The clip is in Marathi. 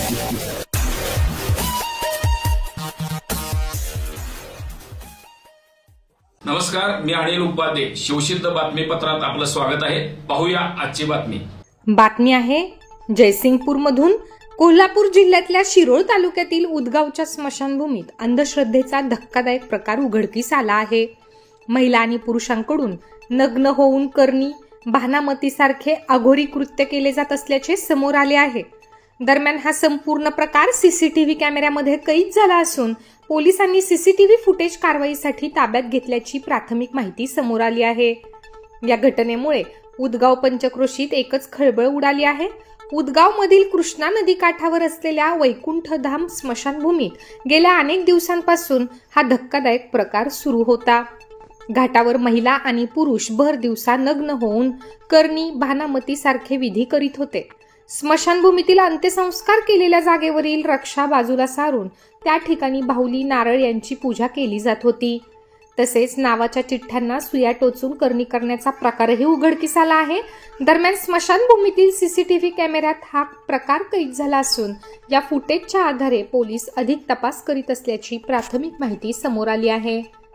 नमस्कार, मी अनिल उपाध्ये. शिवसिद्ध बातमीपत्रात आपलं स्वागत आहे. पाहूया आजची बातमी. बातमी आहे जयसिंगपूरमधून. कोल्हापूर जिल्ह्यातल्या शिरोळ तालुक्यातील उदगावच्या स्मशानभूमीत अंधश्रद्धेचा धक्कादायक प्रकार उघडकीस आला आहे. महिला आणि पुरुषांकडून नग्न होऊन करणी, भानामतीसारखे अघोरी कृत्य केले जात असल्याचे समोर आले आहे. दरम्यान हा संपूर्ण प्रकार सीसीटीव्ही कॅमेऱ्यामध्ये कैद झाला असून पोलिसांनी सीसीटीव्ही फुटेज कारवाईसाठी ताब्यात घेतल्याची प्राथमिक माहिती समोर आली आहे. या घटनेमुळे उदगाव पंचक्रोशीत एकच खळबळ उडाली आहे. उदगावमधील कृष्णा नदी काठावर असलेल्या वैकुंठधाम स्मशानभूमीत गेल्या अनेक दिवसांपासून हा धक्कादायक प्रकार सुरू होता. घाटावर महिला आणि पुरुष भर दिवसा नग्न होऊन करणी, भानामतीसारखे विधी करीत होते. स्मशानभूमीतील अंत्यसंस्कार केलेल्या जागेवरील रक्षा बाजूला सारून त्या ठिकाणी बाहुली, नारळ यांची पूजा केली जात होती. तसेच नावाच्या चिठ्ठ्यांना सुया टोचून करणी करण्याचा प्रकारही उघडकीस आला आहे. दरम्यान स्मशानभूमीतील सीसीटीव्ही कॅमेऱ्यात हा प्रकार कैद झाला असून या फुटेजच्या आधारे पोलीस अधिक तपास करीत असल्याची प्राथमिक माहिती समोर आली आहे.